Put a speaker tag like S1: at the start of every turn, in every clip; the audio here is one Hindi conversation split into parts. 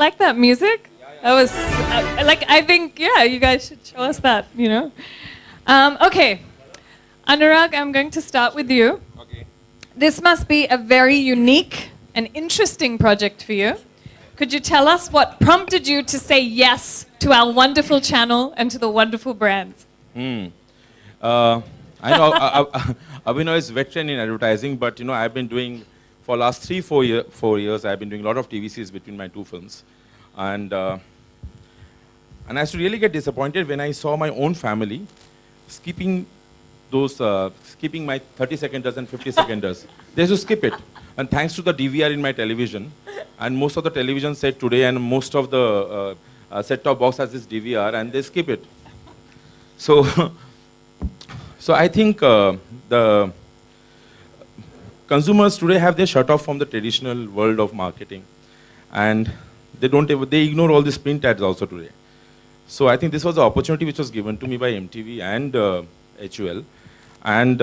S1: like that music? That was I think, yeah, you guys should show us that, you know. Okay, Anurag, I'm going to start with you.
S2: Okay.
S1: This must be a very unique and interesting project for you. Could you tell us what prompted you to say yes to our wonderful channel and to the wonderful brands?
S2: I know Abhinav is veteran in advertising, but you know I've been doing for last 4 years. I've been doing a lot of TV series between my two films, and I used to really get disappointed when I saw my own family skipping skipping my 30 seconders and 50 seconders. They used to skip it, and thanks to the DVR in my television, and most of the television set today, and most of the set-top box has this DVR, and they skip it. So. So I think the consumers today have their shut off from the traditional world of marketing, and they ignore all these print ads also today. So I think this was the opportunity which was given to me by MTV and HUL, and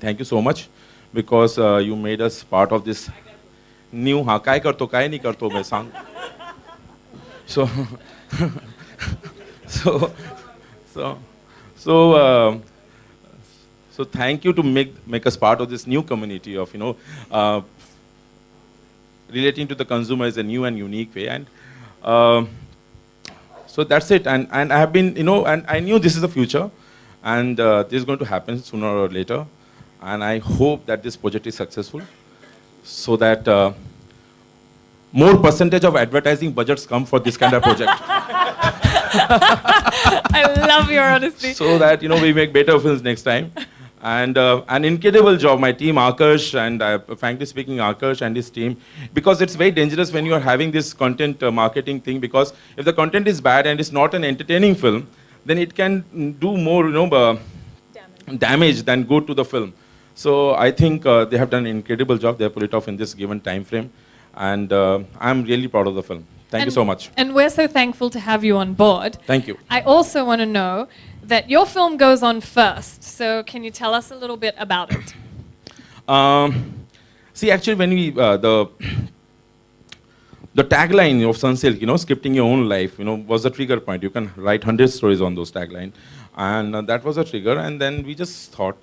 S2: thank you so much because you made us part of this new "Ha kai karto kai nahi karto" mein sang. So so thank you to make us part of this new community of relating to the consumer in a new and unique way, and so that's it. And I have been and I knew this is the future, and this is going to happen sooner or later, and I hope that this project is successful, so that more percentage of advertising budgets come for this kind of project.
S1: I love your honesty.
S2: So that we make better films next time, and an incredible job, my team, Akash, and frankly speaking, Akash and his team, because it's very dangerous when you are having this content marketing thing. Because if the content is bad and it's not an entertaining film, then it can do more damage than good to the film. So I think they have done an incredible job. They have pulled it off in this given time frame, and I'm really proud of the film. Thank you so much.
S1: And we're so thankful to have you on board.
S2: Thank you.
S1: I also want to know that your film goes on first. So can you tell us a little bit about it?
S2: See, actually, when we the tagline of Sunsilk, scripting your own life, was the trigger point. You can write 100 stories on those tagline, and that was a trigger. And then we just thought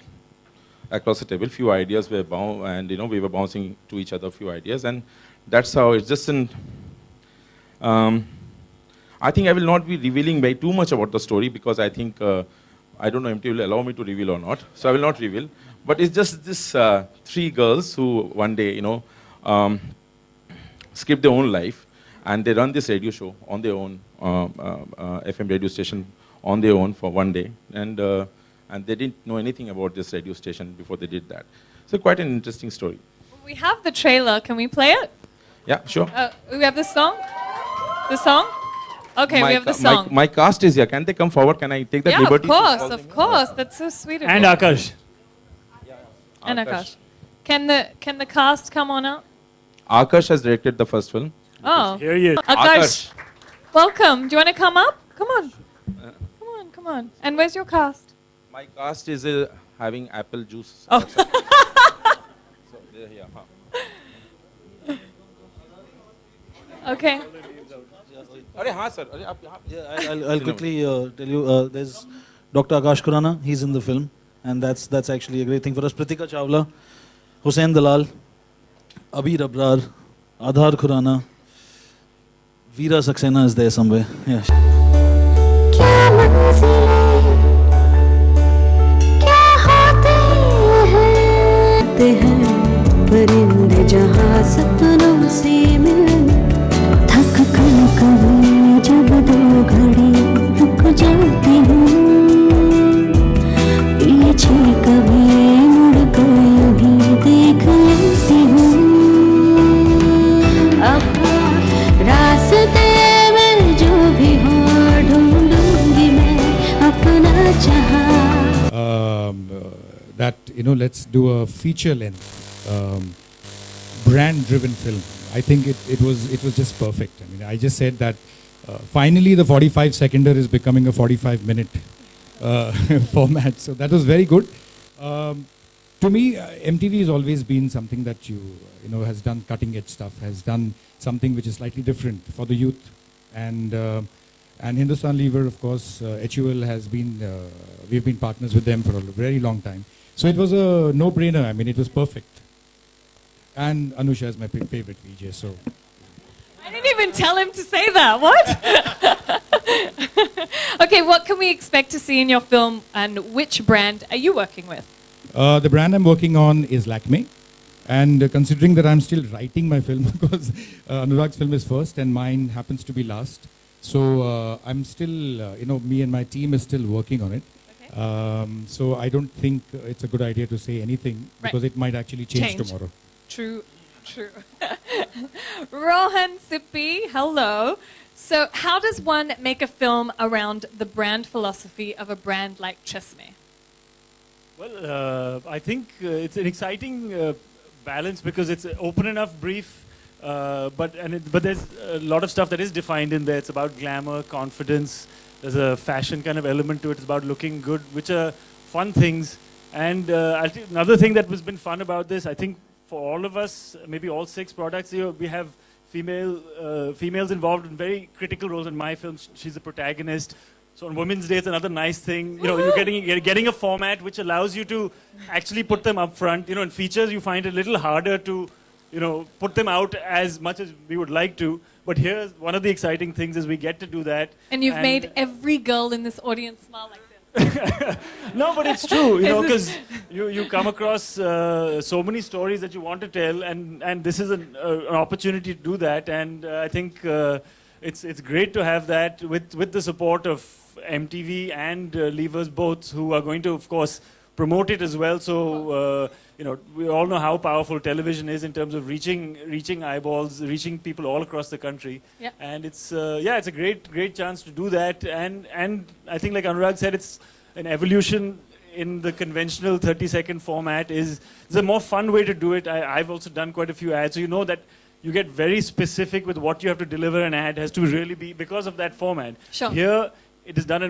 S2: across the table, few ideas were and we were bouncing to each other, few ideas, and that's how it's just an. I think I will not be revealing way too much about the story because I think, I don't know if MTV will allow me to reveal or not, so I will not reveal. But it's just this 3 girls who one day, skip their own life, and they run this radio show on their own, FM radio station on their own for one day, and they didn't know anything about this radio station before they did that. So quite an interesting story.
S1: We have the trailer. Can we play it?
S2: Yeah, sure.
S1: We have the song? The song? Okay, we have the song.
S2: My cast is here. Can they come forward? Can I take the liberty?
S1: Yeah, of course. That's so sweet of
S3: And
S1: you.
S3: Akash.
S1: And Akash. Can the cast come on out?
S2: Akash has directed the first film.
S1: Oh.
S3: Here he is.
S1: Akash, welcome. Do you want to come up? Come on. Come on. And where's your cast?
S2: My cast is having apple juice.
S1: Oh.
S2: So, yeah,
S1: Okay.
S4: I'll quickly tell you, there's Dr. Akash Khurana, he's in the film, and that's actually a great thing for us. Pritika Chawla, Hussain Dalal, Abir Abrar, Adhar Khurana, Veera Saxena is there somewhere. Yeah.
S5: परिंदे जहाँ सपनों से मिलने थक कर कभी जब 2 घड़ी रुक जाती हूँ पीछे कभी मुड़ कर यूं ही देख लेती हूँ अपना रास्ते में जो भी हो ढूंढूंगी मैं अपना चाहा
S6: that let's do a feature length brand driven film. I think it was just perfect. I mean, I just said that finally the 45 seconder is becoming a 45 minute format, so that was very good. To me, MTV has always been something that has done cutting edge stuff, has done something which is slightly different for the youth, and Hindustan Lever, of course, HUL has been, we've been partners with them for a very long time. So it was a no-brainer. I mean, it was perfect. And Anusha is my favorite VJ, so.
S1: I didn't even tell him to say that. What? Okay, what can we expect to see in your film, and which brand are you working with?
S6: The brand I'm working on is Lakme. And considering that I'm still writing my film, because Anurag's film is first and mine happens to be last. So I'm still, me and my team is still working on it.
S1: Okay.
S6: So I don't think it's a good idea to say anything, because it might actually change tomorrow.
S1: True. Rohan Sippy, hello. So how does one make a film around the brand philosophy of a brand like Tresemme?
S3: Well, I think it's an exciting balance, because it's an open enough brief, but there's a lot of stuff that is defined in there. It's about glamour, confidence. There's a fashion kind of element to it. It's about looking good, which are fun things. And I think another thing that has been fun about this, I think for all of us, maybe all 6 products here, we have females involved in very critical roles. In my film, she's the protagonist. So on Women's Day, it's another nice thing. You're getting a format which allows you to actually put them up front. In features, you find it a little harder to, put them out as much as we would like to. But here's one of the exciting things is we get to do that.
S1: And you've made every girl in this audience smile like this.
S3: No, but it's true, because you come across so many stories that you want to tell, and this is an opportunity to do that. And I think it's great to have that with the support of MTV and Levers both, who are going to, of course, promote it as well. So we all know how powerful television is in terms of reaching eyeballs, reaching people all across the country.
S1: Yeah.
S3: And it's a great chance to do that. And I think, like Anurag said, it's an evolution in the conventional 30-second format. It's a more fun way to do it. I've also done quite a few ads, so you know that you get very specific with what you have to deliver. An ad has to really be because of that format.
S1: Sure.
S3: Here, it is done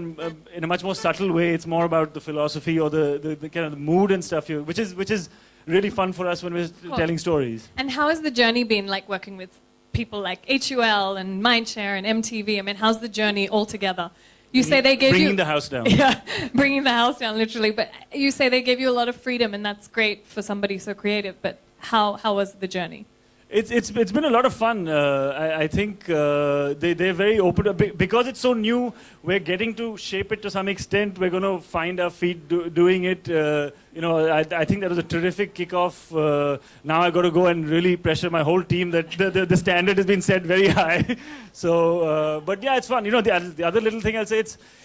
S3: in a much more subtle way. It's more about the philosophy or the kind of the mood and stuff here, which is really fun for us when we're telling stories.
S1: And how has the journey been, like working with people like HUL and Mindshare and MTV? I mean, how's the journey altogether? You say they gave
S3: bringing the house down.
S1: Yeah, bringing the house down, literally. But you say they gave you a lot of freedom, and that's great for somebody so creative. But how was the journey?
S3: It's been a lot of fun. I think they're very open because it's so new. We're getting to shape it to some extent. We're going to find our feet doing it. I think that was a terrific kickoff. Now I got to go and really pressure my whole team that the standard has been set very high. So, but yeah, it's fun. The other little thing I'll say,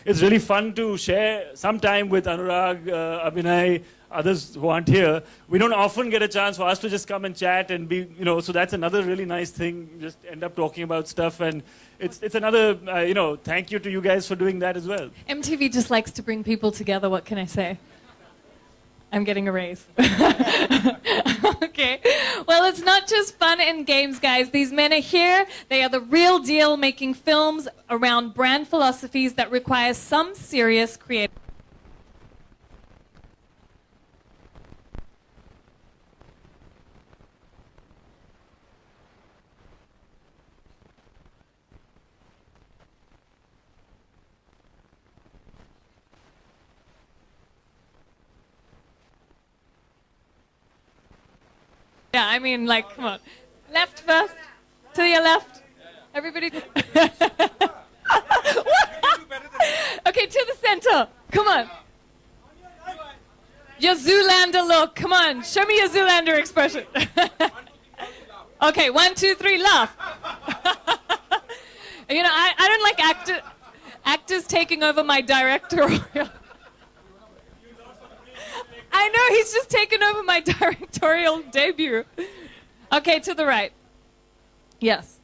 S3: it's really fun to share some time with Anurag, Abhinay, others who aren't here. We don't often get a chance for us to just come and chat and be, so that's another really nice thing. Just end up talking about stuff, and it's another, thank you to you guys for doing that as well.
S1: MTV just likes to bring people together. What can I say? I'm getting a raise. Okay. Well, it's not just fun and games, guys. These men are here. They are the real deal, making films around brand philosophies that require some serious creative. Yeah, I mean, like, come on. Left first. To your left. Everybody. Okay, to the center. Come on. Your Zoolander look. Come on. Show me your Zoolander expression. Okay, 1, 2, 3, laugh. I don't like actors taking over my directorial. I know, he's just taken over my directorial debut. Okay, to the right. Yes.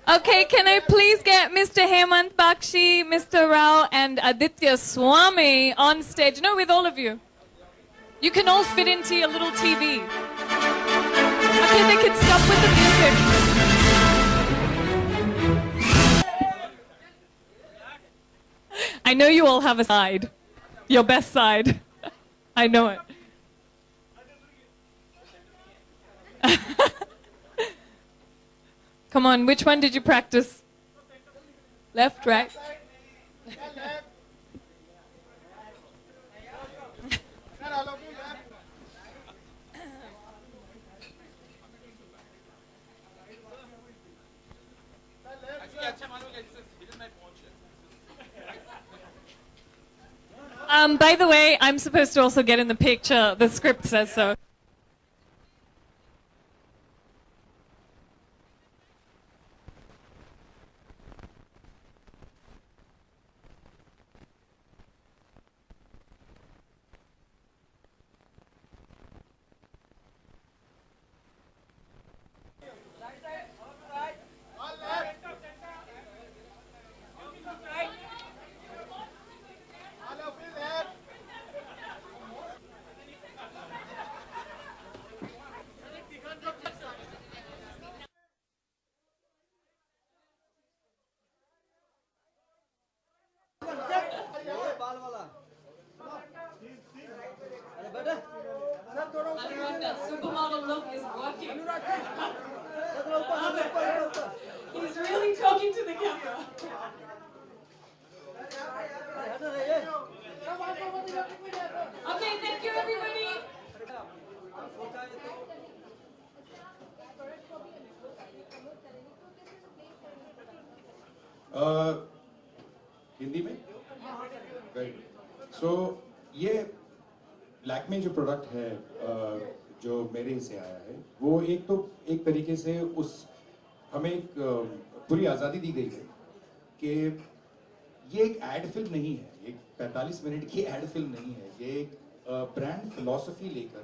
S1: Okay, can I please get Mr. Hemant Bakshi, Mr. Rao, and Aditya Swami on stage? No, with all of you. You can all fit into your little TV. Okay, they can stop with the music. I know you all have a side. Your best side. I know it. Come on, which one did you practice? Left, right? By the way, I'm supposed to also get in the picture. The script says so. That supermodel look is working. He's really talking to the camera. Okay, thank you everybody.
S7: Hindi में वेरी गुड सो ये लैक्मे जो प्रोडक्ट है जो मेरे से आया है वो एक तरीके से उस हमें एक पूरी आज़ादी दी गई है कि ये एक एड फिल्म नहीं है, एक 45 मिनट की एड फिल्म नहीं है, ये एक ब्रांड फिलॉसफी लेकर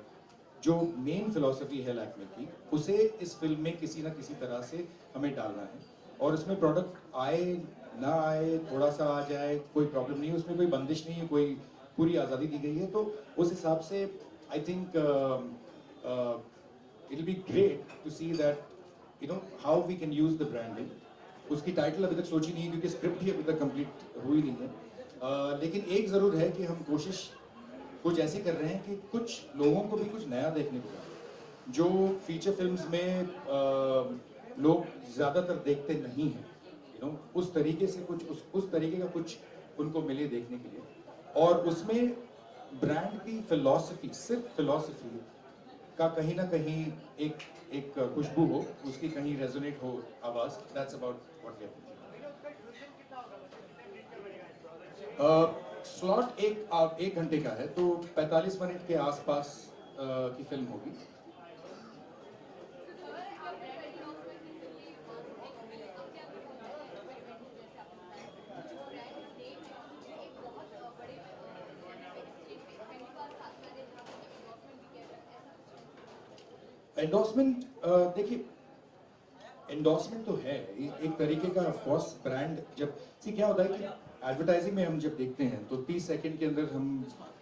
S7: जो मेन फिलॉसफी है लैक्मे की उसे इस फिल्म में किसी ना किसी तरह से हमें डालना है और उसमें प्रोडक्ट आए ना आए थोड़ा सा आ जाए कोई प्रॉब्लम नहीं है, उसमें कोई बंदिश नहीं है, कोई पूरी आज़ादी दी गई है। तो उस हिसाब से I think it will be great to see that you know how we can use the branding. उसकी टाइटल अभी तक सोची नहीं है क्योंकि स्क्रिप्ट ही अभी तक कंप्लीट हुई नहीं है, लेकिन एक ज़रूर है कि हम कोशिश कुछ ऐसी कर रहे हैं कि कुछ लोगों को भी कुछ नया देखने को मिले जो फीचर फिल्म्स में लोग ज़्यादातर देखते नहीं हैं, यू नो उस तरीके से कुछ उस तरीके का कुछ उनको मिले देखने के लिए। और उसमें ब्रांड की फिलॉसफी, सिर्फ फिलॉसफी का कहीं ना कहीं एक खुशबू हो, उसकी कहीं रेजोनेट हो आवाज़। That's about what we are. Slot एक घंटे का है तो 45 मिनट के आसपास की फिल्म होगी। एंडोर्समेंट देखिए, एंडोर्समेंट तो है एक तरीके का। ऑफ कोर्स ब्रांड जब क्या होता है कि एडवर्टाइजिंग में हम जब देखते हैं तो 30 सेकंड के अंदर हम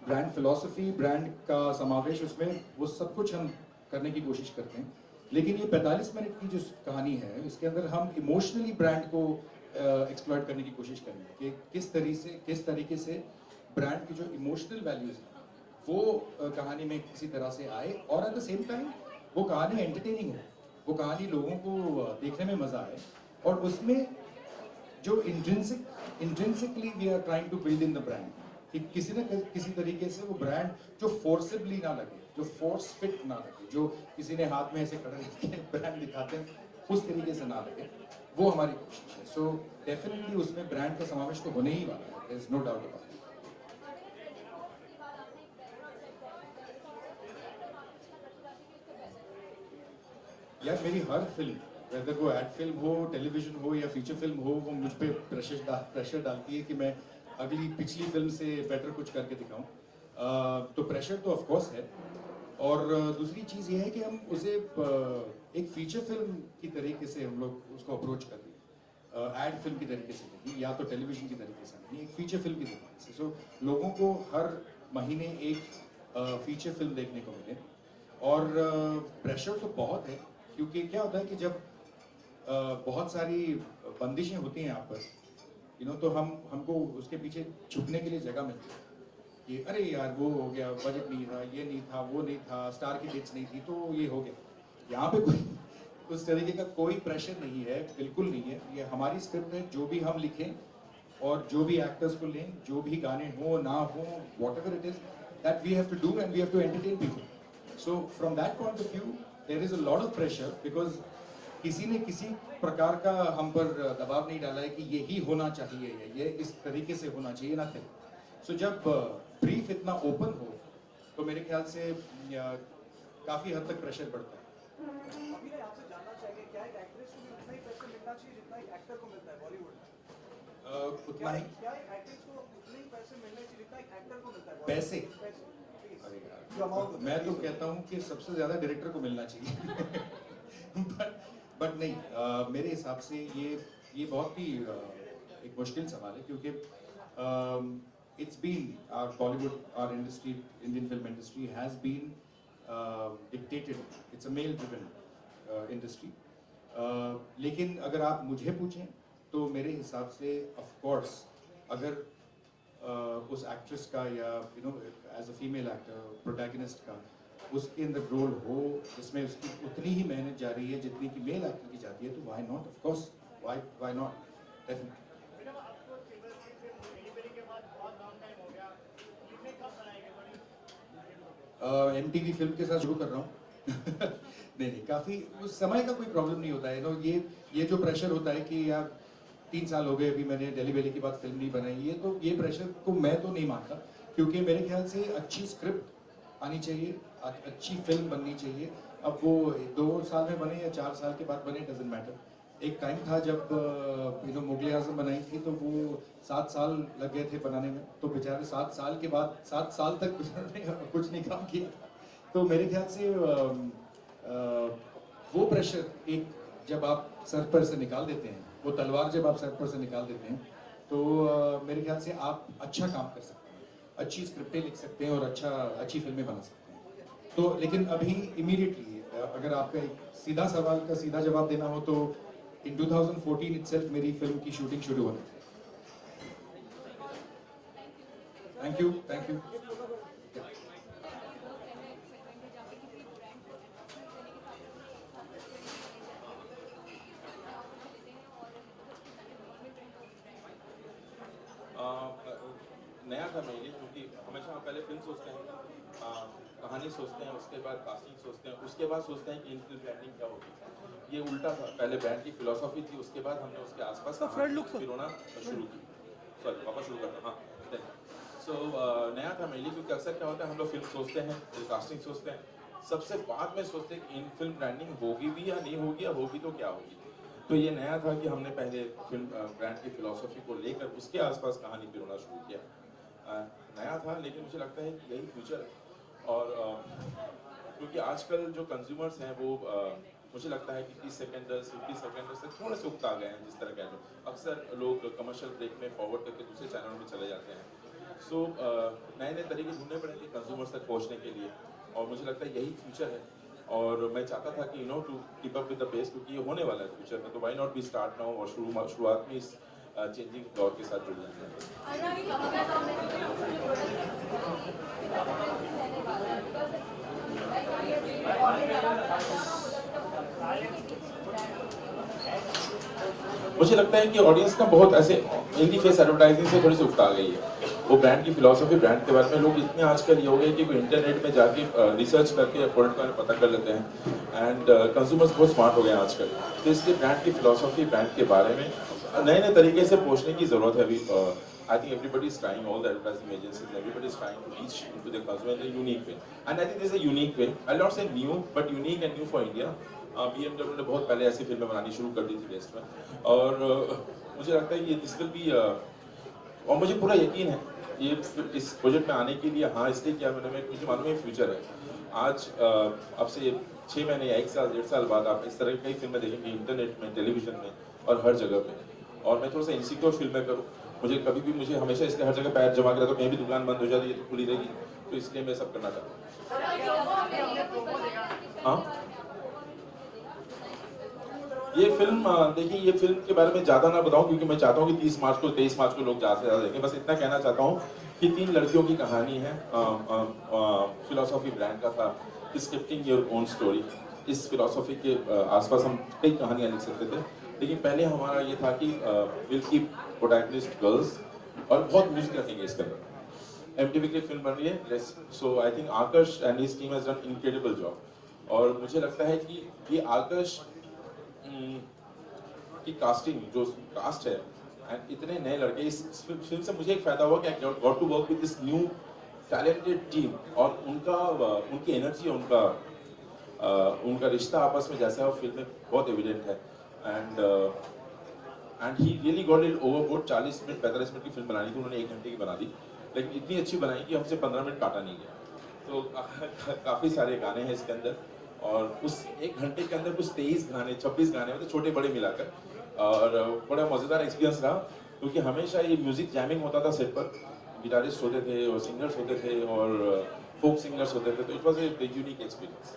S7: ब्रांड फिलॉसफी, ब्रांड का समावेश उसमें वो सब कुछ हम करने की कोशिश करते हैं। लेकिन ये 45 मिनट की जो कहानी है इसके अंदर हम इमोशनली ब्रांड को एक्सप्लॉइट करने की कोशिश करेंगे कि किस तरीके से ब्रांड की जो इमोशनल वैल्यूज हैं वो कहानी में किसी तरह से आए और एट द सेम टाइम वो कहानी एंटरटेनिंग हो, वो कहानी लोगों को देखने में मजा आए और उसमें जो intrinsically we are trying to build in the brand कि किसी न किसी तरीके से वो ब्रांड जो फोर्सिबली ना लगे, जो फोर्स फिट ना लगे, जो किसी ने हाथ में ऐसे खड़े ब्रांड दिखाते हैं उस तरीके से ना लगे, वो हमारी कोशिश है। सो डेफिनेटली उसमें ब्रांड का समावेश तो होने ही वाला है, there is no doubt about it. यार मेरी हर फिल्म, वेदर वो एड फिल्म हो, टेलीविजन हो या फीचर फिल्म हो, वो मुझ पे प्रेशर डालती है कि मैं अगली पिछली फिल्म से बेटर कुछ करके दिखाऊं। तो प्रेशर तो ऑफ कोर्स है और दूसरी चीज़ ये है कि हम उसे एक फीचर फिल्म की तरीके से हम लोग उसको अप्रोच कर रहे हैं, एड फिल्म की तरीके से नहीं, या तो टेलीविजन की तरीके से नहीं, एक फीचर फिल्म की तरीके से। सो लोगों को हर महीने एक फीचर फिल्म देखने को मिले और प्रेशर तो बहुत है क्योंकि क्या होता है कि जब बहुत सारी बंदिशें होती हैं यहाँ पर तो हमको उसके पीछे छुपने के लिए जगह मिलती है कि अरे यार वो हो गया, बजट नहीं था, ये नहीं था, वो नहीं था, स्टार की डेट्स नहीं थी, तो ये हो गया। यहाँ पे कोई उस तरीके का कोई प्रेशर नहीं है, बिल्कुल नहीं है। ये हमारी स्क्रिप्ट है, जो भी हम लिखें और जो भी एक्टर्स को लें, जो भी गाने हो ना हो, whatever it is that we have to do and we have to entertain people. So from that point of view, there is a lot of pressure because किसी ने किसी प्रकार का हम पर दबाव नहीं डाला है कि यही होना चाहिए, ये इस तरीके से होना चाहिए, ना थे। सो जब ब्रीफ इतना ओपन हो तो मेरे ख्याल से काफ़ी हद तक प्रेशर बढ़ता है।
S8: अभी आपसे जानना चाहिए क्या एक एक्ट्रेस को भी उतना ही पैसे मिलना चाहिए जितना एक एक्टर को मिलता है बॉलीवुड में?
S7: उतना ही
S8: क्या एक एक्ट्रेस को उतने ही पैसे मिलने चाहिए जितना एक एक्टर को मिलता है?
S7: पैसे?
S8: अरे
S7: यार,
S8: जो अमाउंट
S7: मैं तो कहता हूँ कि सबसे ज़्यादा डायरेक्टर को मिलना चाहिए बट नहीं, मेरे हिसाब से ये बहुत ही एक मुश्किल सवाल है क्योंकि it's been our Bollywood, our industry, Indian film industry has been dictated. It's a male-driven industry. लेकिन अगर आप मुझे पूछें तो मेरे हिसाब से of course अगर उस एक्ट्रेस का या as a female actor protagonist का उसके अंदर रोल हो जिसमें उसकी उतनी ही मेहनत जा रही है जितनी कि मेल एक्टर की जाती है, तो why not, of course, why not, definitely. MTV film के साथ शुरू कर रहा हूँ नहीं, काफ़ी उस समय का कोई प्रॉब्लम नहीं होता है। ये जो प्रेशर होता है कि यार 3 साल हो गए अभी मैंने दिल्ली वैली के बाद फिल्म नहीं बनाई, ये प्रेशर को मैं तो नहीं मानता क्योंकि मेरे ख्याल से अच्छी स्क्रिप्ट आनी चाहिए, अच्छी फिल्म बननी चाहिए। अब वो 2 साल में बने या 4 साल के बाद बने, डजेंट मैटर। एक टाइम था जब मुगल आजम बनाई थी तो वो 7 साल लग गए थे बनाने में, तो बेचारे 7 साल के बाद 7 साल तक कुछ नहीं काम किया। तो मेरे ख्याल से वो प्रेशर एक जब आप सर पर से निकाल देते हैं, वो तलवार जब आप सर पर से निकाल देते हैं, तो मेरे ख्याल से आप अच्छा काम कर सकते हैं, अच्छी स्क्रिप्टें लिख सकते हैं और अच्छी फिल्में बना सकते हैं। तो लेकिन अभी इमीडिएटली अगर आपका एक सीधा सवाल का सीधा जवाब देना हो तो इन 2014 itself मेरी फिल्म की शूटिंग शुरू होने थी। Thank you.
S2: नया था मेरे लिए क्योंकि हमेशा हम पहले फिल्म सोचते हैं, कहानी सोचते हैं, उसके बाद कास्टिंग सोचते हैं, उसके बाद सोचते हैं कि इन फिल्म ब्रांडिंग क्या होगी। ये उल्टा था, पहले ब्रांड की फिलॉसफी थी, उसके बाद हमने उसके आसपास फिरोना शुरू की। सॉरी, वापस शुरू करता हूँ। हाँ, सो नया था मेरे लिए क्योंकि अक्सर क्या होता है हम लोग फिल्म सोचते हैं, फिर कास्टिंग सोचते हैं, सबसे बाद में सोचते हैं कि इन फिल्म ब्रांडिंग होगी भी या नहीं होगी, या होगी तो क्या होगी। तो ये नया था कि हमने पहले फिल्म ब्रांड की फिलॉसफी को लेकर उसके आसपास कहानी फिरोना शुरू किया। नया था लेकिन मुझे लगता है कि यही फ्यूचर है। और क्योंकि आजकल जो कंज्यूमर्स हैं वो मुझे लगता है कि 30 सेकेंड 50 सेकेंड से थोड़े से उकता गए हैं। जिस तरह का अक्सर लोग कमर्शियल ब्रेक में फॉरवर्ड करके दूसरे चैनल में चले जाते हैं। सो नए तरीके ढूंढने पड़ेंगे कंज्यूमर्स तक पहुंचने के लिए, और मुझे लगता है यही फ्यूचर है। और मैं चाहता था कि to keep up with the pace, क्योंकि ये होने वाला है फ्यूचर में, तो why not be start now और शुरुआत में इस चेंजिंग दौर के साथ जुड़ जाए। मुझे लगता है कि ऑडियंस का बहुत ऐसे हिंदी फेस एडवर्टाइजिंग से थोड़ी सी उकता गई है। वो ब्रांड की फिलॉसफी, ब्रांड के बारे में लोग इतने आजकल ये हो गए कि वो इंटरनेट में जाके रिसर्च करके प्रोडक्ट के बारे में पता कर लेते हैं। एंड कंज्यूमर्स बहुत स्मार्ट हो गए हैं आजकल, तो इसलिए ब्रांड की फिलॉसफी, ब्रांड के बारे में नए तरीके से पहुंचने की जरूरत है अभी। I think everybody is trying, all the advertising agencies, everybody is trying to reach into the consumer in a unique way. And I think this is a unique way. I'll not say new, but unique and new for India. BMW ने बहुत पहले ऐसी फिल्में बनानी शुरू कर दी थी वेस्ट में, और मुझे लगता है ये दिस विल बी, और मुझे पूरा यकीन है ये इस प्रोजेक्ट में आने के लिए, हाँ इसलिए क्या मुझे मालूम है फ्यूचर है। आज अब से 6 महीने या 1 साल 1.5 साल बाद आप इस तरह की कई फिल्में देखेंगे इंटरनेट में, टेलीविजन में और हर जगह पे। और मैं थोड़ा सा इनसिक्योर फिल्में करूँ, मुझे हमेशा इसलिए हर जगह पैर जमा के रखता हूँ, कहीं भी दुकान बंद हो जाती है तो खुली रहेगी, तो इसलिए मैं सब करना चाहता हूँ। हाँ ये फिल्म देखिए, ये फिल्म के बारे में ज़्यादा ना बताऊं क्योंकि मैं चाहता हूं कि 30 मार्च को 23 मार्च को लोग ज़्यादा से ज़्यादा देखें। बस इतना कहना चाहता हूं कि 3 लड़कियों की कहानी है। फिलोसॉफी ब्रांड का था, स्क्रिप्टिंग योर ओन स्टोरी। इस फिलोसॉफी के आसपास हम कई कहानियां लिख सकते थे, लेकिन पहले हमारा ये था कि विल कीप प्रोटैगनिस्ट गर्ल्स और बहुत म्यूजिक रखेंगे इसके अंदर। एमटीवी की फिल्म बन रही है, so I think Aakarsh and his team has done incredible job. और मुझे लगता है कि ये आकर्ष की कास्टिंग, जो कास्ट है, एंड इतने नए लड़के, इस फिल्म से मुझे एक फायदा हुआ कि I got to work with this new talented team, और उनकी एनर्जी, उनका रिश्ता आपस में जैसा है वो फिल्म में बहुत एविडेंट है। And he really got it overboard. 40 minute 45 minute की फिल्म बनानी थी, उन्होंने 1 घंटे की बना दी, लेकिन इतनी अच्छी बनाई कि हमसे 15 मिनट काटा नहीं गया। तो काफ़ी सारे गाने हैं इसके अंदर, और उस 1 घंटे के अंदर कुछ 23 गाने 26 गाने, मतलब छोटे बड़े मिलाकर, और बड़ा मज़ेदार एक्सपीरियंस रहा, क्योंकि हमेशा ये म्यूज़िक जैमिंग होता था सेट पर। गिटारिस्ट होते थे और सिंगर्स होते थे और फोक सिंगर्स होते थे, तो it was a unique experience.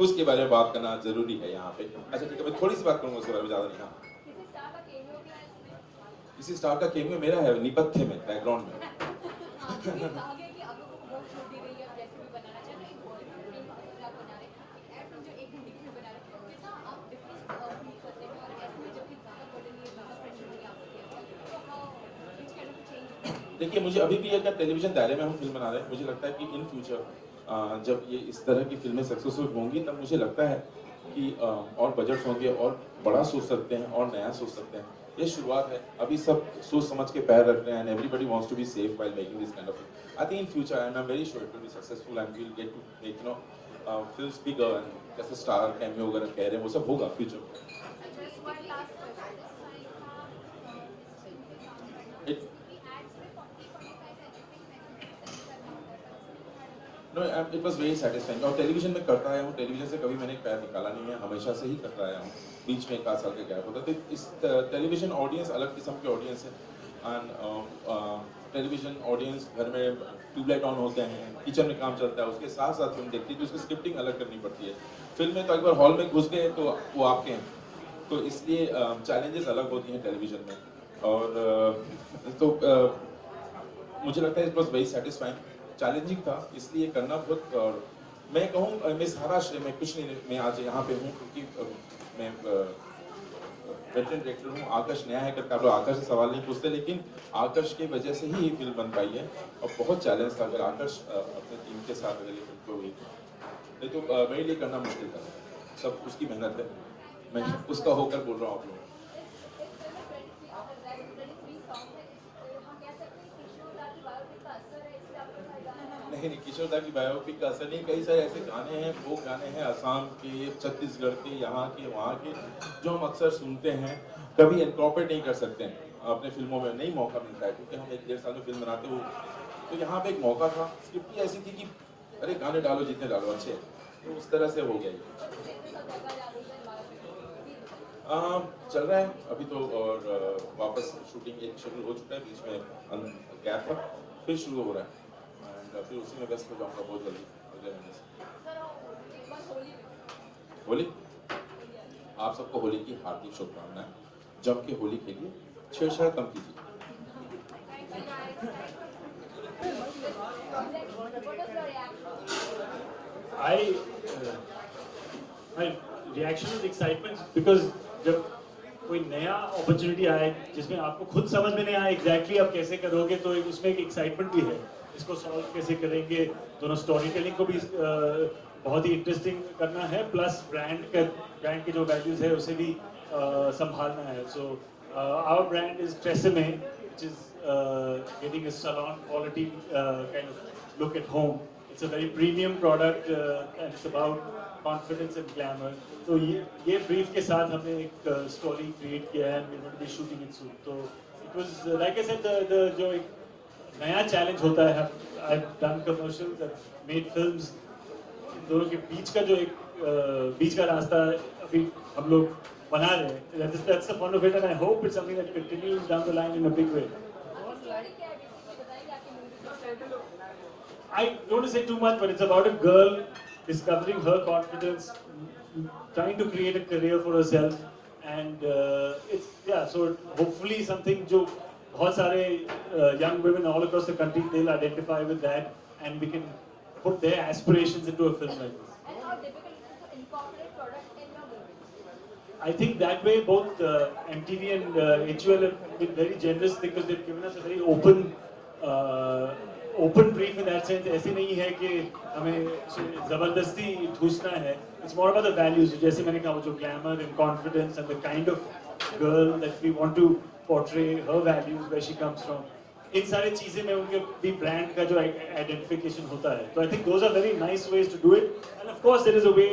S2: उसके बारे में बात करना जरूरी है यहाँ पे। अच्छा ठीक है, मैं थोड़ी सी बात करूँगा उसके बारे में, ज़्यादा नहीं। हाँ, किसी स्टार का केमियो मेरा है निपथ्य में, बैकग्राउंड में। देखिए, मुझे अभी भी अगर टेलीविजन दायरे में हम फिल्म बना रहे हैं, मुझे लगता है कि इन फ्यूचर जब ये इस तरह की फिल्में सक्सेसफुल होंगी, तब मुझे लगता है कि और बजट्स होंगे और बड़ा सोच सकते हैं और नया सोच सकते हैं। ये शुरुआत है, अभी सब सोच समझ के पैर रख रहे हैं, and everybody wants to be safe while making this kind of film. I think in future I am very sure it will be successful and we will get to make films bigger, and जैसे स्टार कैमियो वगैरह कह रहे हैं वो सब होगा फ्यूचर में। No, it was very satisfying। और टेलीविजन में करता आया हूँ, टेलीविजन से कभी मैंने एक पैर निकाला नहीं है, हमेशा से ही करता आया हूँ। बीच में 1 साल का गैप होता है, तो इस टेलीविजन ऑडियंस अलग किस्म की ऑडियंस है। एंड टेलीविजन ऑडियंस घर में ट्यूबलाइट ऑन होते हैं, किचन में काम चलता है, उसके साथ साथ फिल्म देखती है, तो उसकी स्क्रिप्टिंग अलग करनी पड़ती है। फिल्म में तो एक बार हॉल में घुस गए तो वो आपके हैं, तो इसलिए चैलेंजेस अलग होती हैं टेलीविजन में। और मुझे लगता है it was very satisfying. Challenging था, इसलिए करना बहुत, और मैं कहूँ मैं सारा श्रेय, मैं कुछ नहीं, मैं आज यहाँ पे हूँ क्योंकि मैं वेटरन डायरेक्टर हूँ। आकर्ष नया है करके आप लोग आकर्ष से सवाल नहीं पूछते, लेकिन आकर्ष की वजह से ही ये फिल्म बन पाई है, और बहुत चैलेंज था। अगर आकर्ष अपने टीम के साथ अगर ये फिल्म को हुई नहीं तो मेरे लिए करना मुश्किल था। सब उसकी मेहनत है, मैं उसका होकर बोल रहा हूँ आप लोग। नहीं, किशोर दा की बायोपिक का असर नहीं। कई सारे ऐसे गाने हैं, फोक गाने हैं, असम के, छत्तीसगढ़ के, यहाँ के, वहाँ के, जो हम अक्सर सुनते हैं, कभी इनकॉर्पोरेट नहीं कर सकते हैं अपने फिल्मों में, नहीं मौका मिलता है, क्योंकि हम 1-1.5 साल में फिल्म बनाते हो। तो यहाँ पे एक मौका था, स्क्रिप्ट ही ऐसी थी कि अरे गाने डालो जितने डालो अच्छे, तो उस तरह से हो गया ये। चल रहा है अभी तो, और वापस शूटिंग एक शेड्यूल हो चुका है, बीच में गैप था, फिर शुरू हो रहा है, फिर उसी में व्यस्त हो जाऊंगा बहुत जल्दी अगले महीने से। होली, आप सबको होली की हार्दिक शुभकामनाएं। जम के होली खेलिए, छेड़छाड़ कम कीजिए।
S3: My reaction is excitement because जब कोई नया अपॉर्चुनिटी आए जिसमें आपको खुद समझ में नहीं आया एग्जैक्टली आप कैसे करोगे, तो उसमें एक एक्साइटमेंट भी है, इसको सॉल्व कैसे करेंगे। दोनों स्टोरी टेलिंग को भी बहुत ही इंटरेस्टिंग करना है, प्लस ब्रांड के जो वैल्यूज है उसे भी संभालना है। So our brand is TRESemme, which is getting a salon quality kind of look at home. It's a very premium product and it's about confidence and glamour. तो ये brief के साथ हमने एक story create किया है, and we're going to be shooting it soon. तो it was like I said, the जो एक नया चैलेंज होता है, I've done commercials, I've made films, इन दोनों के बीच का जो एक बीच का रास्ता अभी हम लोग बना रहे हैं, that's the fun of it, and I hope it's something that continues down the line in a big way. I don't want to say too much, but it's about a girl discovering her confidence, trying to create a career for herself, and it's yeah. So hopefully something जो बहुत सारे young women all across the country they'll identify with that, and we can put their aspirations into a film like this.
S9: And how difficult it is to incorporate product in your movie?
S3: I think that way both MTV and HUL have been very generous because they've given us a very open brief in that sense. ऐसे नहीं है कि हमें ज़बरदस्ती ठूसना है. It's more about the values. जैसे मैंने कहा वो जो glamour and confidence and the kind of girl that we want to portray, her values, where she comes from. इन सारी चीजें में उनके भी brand का जो identification होता है. So I think those are very nice ways to do it. And of course there is a way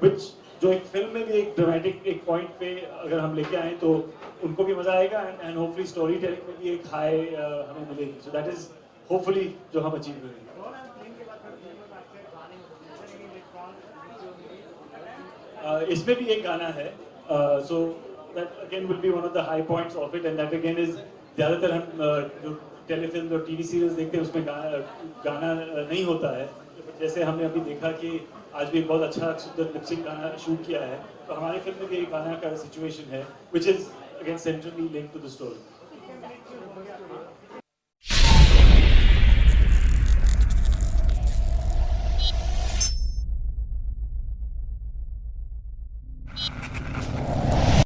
S3: which जो एक फिल्म में भी एक ड्रामेटिक एक पॉइंट पे अगर हम लेके आए तो उनको भी मजा आएगा एंड होपफुली स्टोरी टेलिंग में भी एक हाई हमें मिलेगी. सो दैट इज होपफुली जो हम अचीव करेंगे. इसमें भी एक गाना है. So that again will be one of the high points of it, and that again is ज़्यादातर हम जो टेलीफिल्म और टीवी सीरियल्स देखते हैं उसमें गाना नहीं होता है. जैसे हमने अभी देखा कि आज भी बहुत अच्छा सुंदर लिपसिंग गाना शूट किया है, तो हमारी फिल्म में भी एक गाना का सिचुएशन है which is again centrally linked to the story.